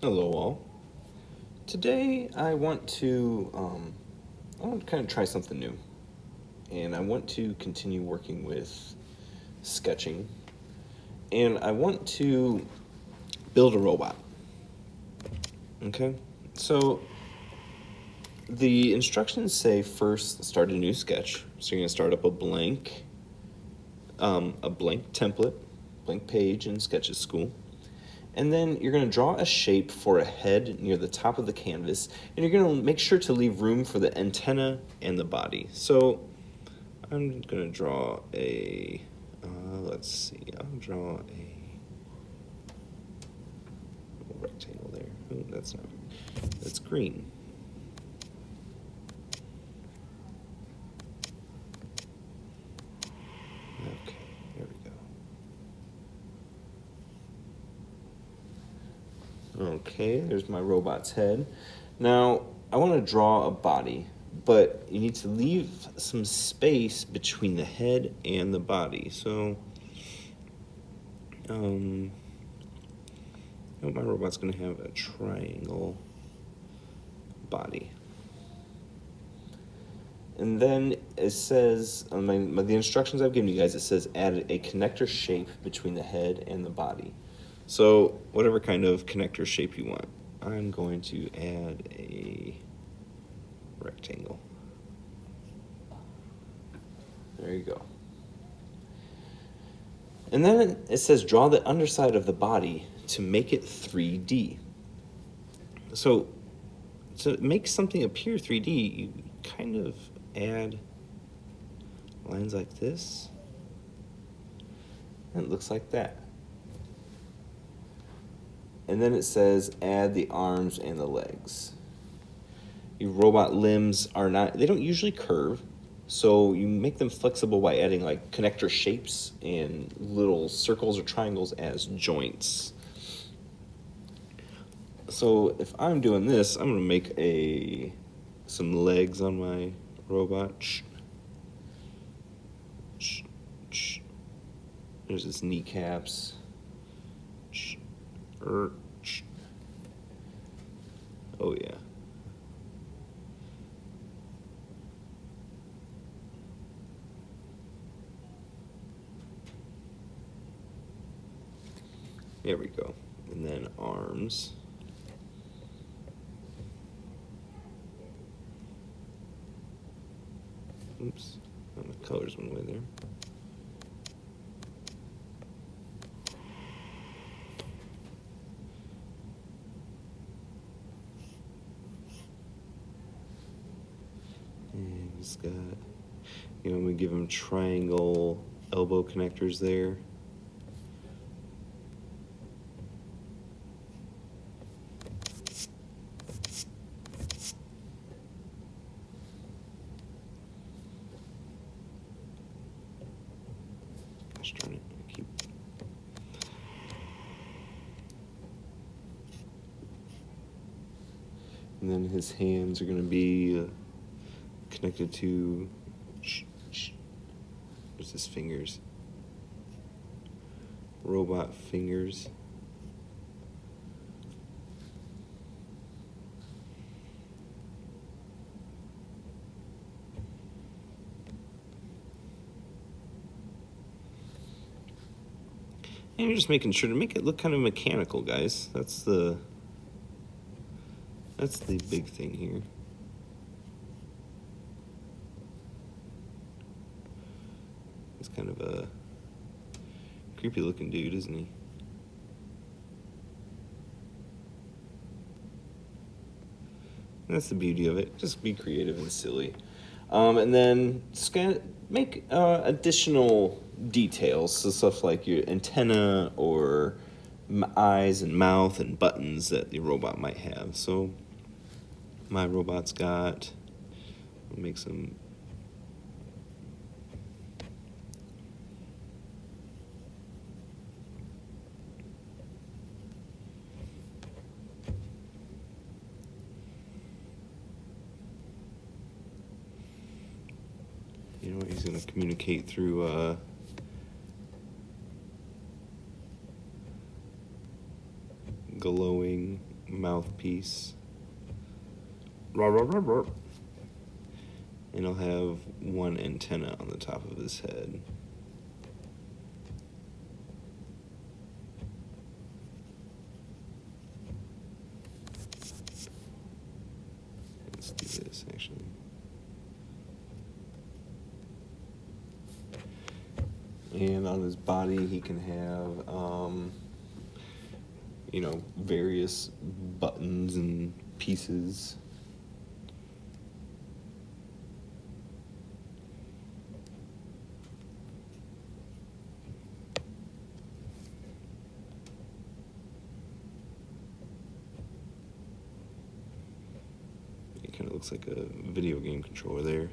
Hello all. Today I want to kind of try something new, and I want to continue working with sketching, and I want to build a robot. Okay, so the instructions say first start a new sketch. So you're gonna start up a blank template, blank page in Sketches School. And then you're going to draw a shape for a head near the top of the canvas, and you're going to make sure to leave room for the antenna and the body. So I'm going to draw let's see, I'll draw a rectangle there. Oh, that's not, that's green. Okay, there we go. Okay, there's my robot's head. Now, I want to draw a body, but you need to leave some space between the head and the body. So, my robot's going to have a triangle body. And then it says, on the instructions I've given you guys, it says add a connector shape between the head and the body. So whatever kind of connector shape you want. I'm going to add a rectangle. There you go. And then it says draw the underside of the body to make it 3D. So to make something appear 3D, you kind of add lines like this. And it looks like that. And then it says add the arms and the legs. Your robot limbs they don't usually curve, so you make them flexible by adding like connector shapes and little circles or triangles as joints. So if I'm doing this, I'm gonna make some legs on my robot. There's his kneecaps. Oh yeah. There we go. And then arms. Oops, my colors went away there. And he's got, I'm gonna give him triangle elbow connectors there. And then his hands are going to be connected to, where's his fingers? Robot fingers. And you're just making sure to make it look kind of mechanical, guys. That's the big thing here. He's kind of a creepy looking dude, isn't he? And that's the beauty of it. Just be creative and silly. And then make additional details, so stuff like your antenna or eyes and mouth and buttons that the robot might have. So my robot's got, I'll make some he's going to communicate through glowing mouthpiece. And he'll have one antenna on the top of his head. Let's do this, actually. And on his body, he can have, various buttons and pieces. It kind of looks like a video game controller there.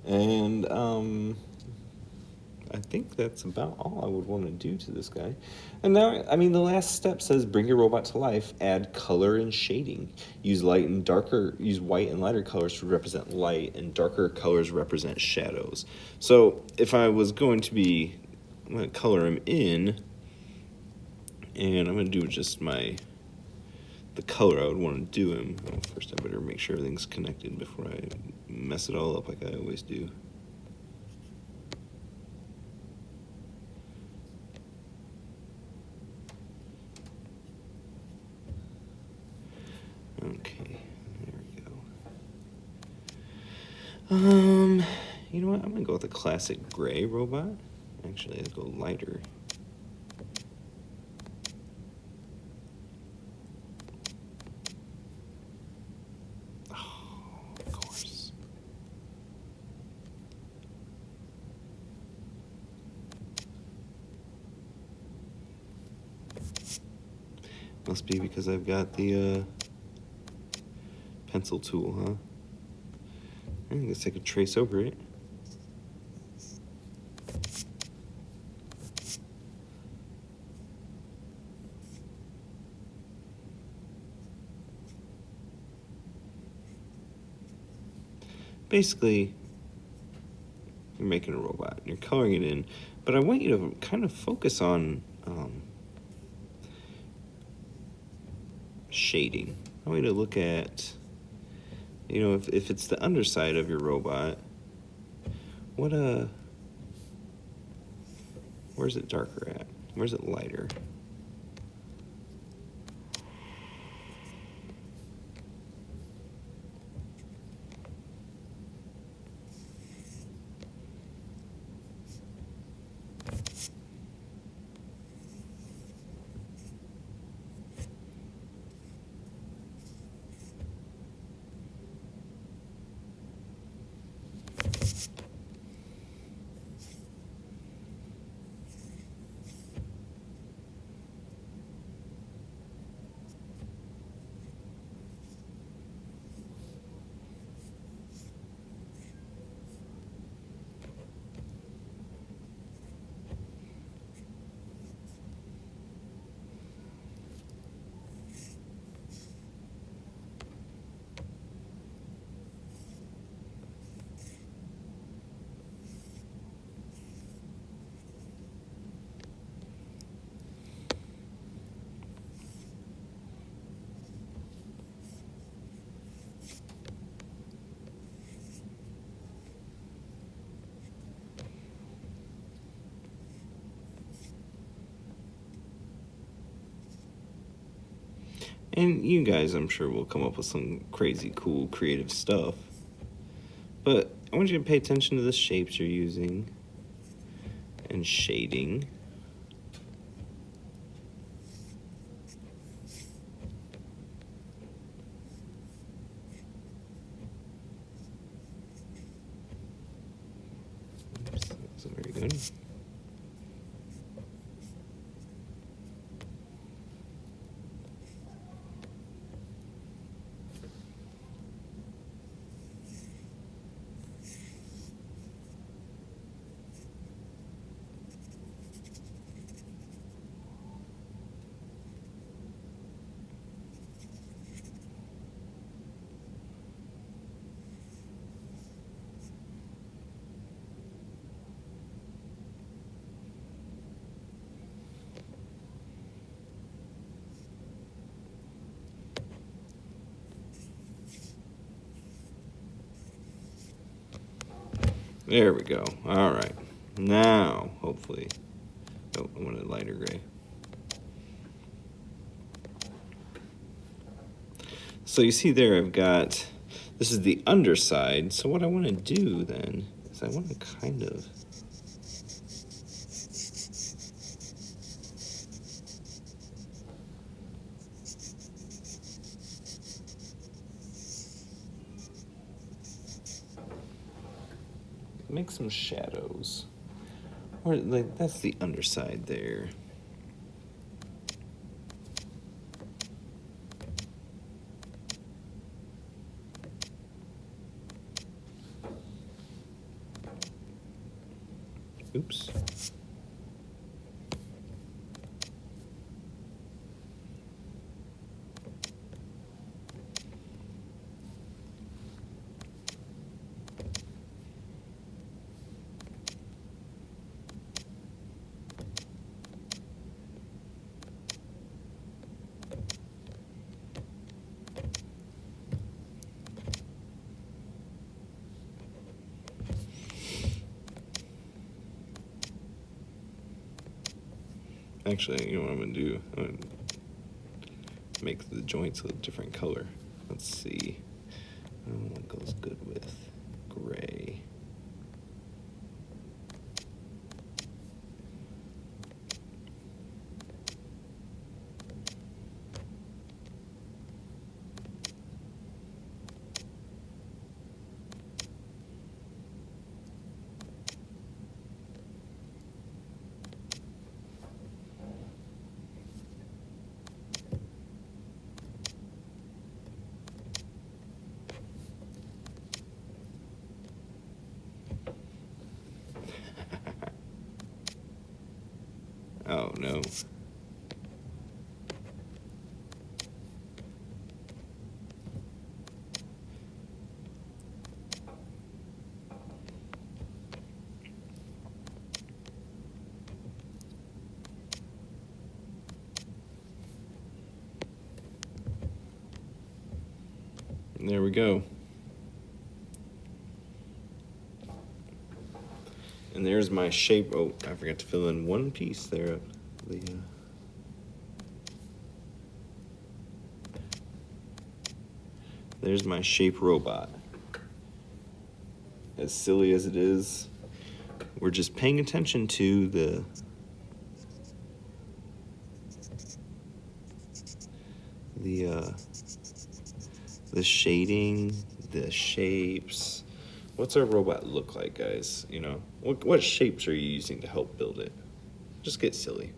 And I think that's about all I would want to do to this guy. And now, the last step says bring your robot to life, add color and shading. Use white and lighter colors to represent light, and darker colors represent shadows. So if I was going to I'm going to color him in, and I'm going to do just the color I would want to do him. Well, first I better make sure everything's connected before I mess it all up like I always do. Okay, there we go. You know what? I'm gonna go with a classic gray robot. Actually, let's go lighter. Must be because I've got the pencil tool, huh? I guess I could trace over it. Basically, you're making a robot. You're coloring it in, but I want you to kind of focus on shading. I want you to look at, if it's the underside of your robot, where's it darker at? Where's it lighter? And you guys, I'm sure, will come up with some crazy, cool, creative stuff. But I want you to pay attention to the shapes you're using and shading. Oops, that wasn't very good. There we go. All right. Now, hopefully. Oh, I want a lighter gray. So you see there, I've got, this is the underside. So what I want to do then is I want to kind of make some shadows. Or like that's the underside there. Oops. Actually, you know what I'm gonna do? I'm gonna make the joints a different color. Let's see. What goes good with gray? Oh no. There we go. And there's my shape. Oh, I forgot to fill in one piece there. There's my shape robot. As silly as it is, we're just paying attention to the shading, the shapes. What's our robot look like, guys? You know, what shapes are you using to help build it? Just get silly.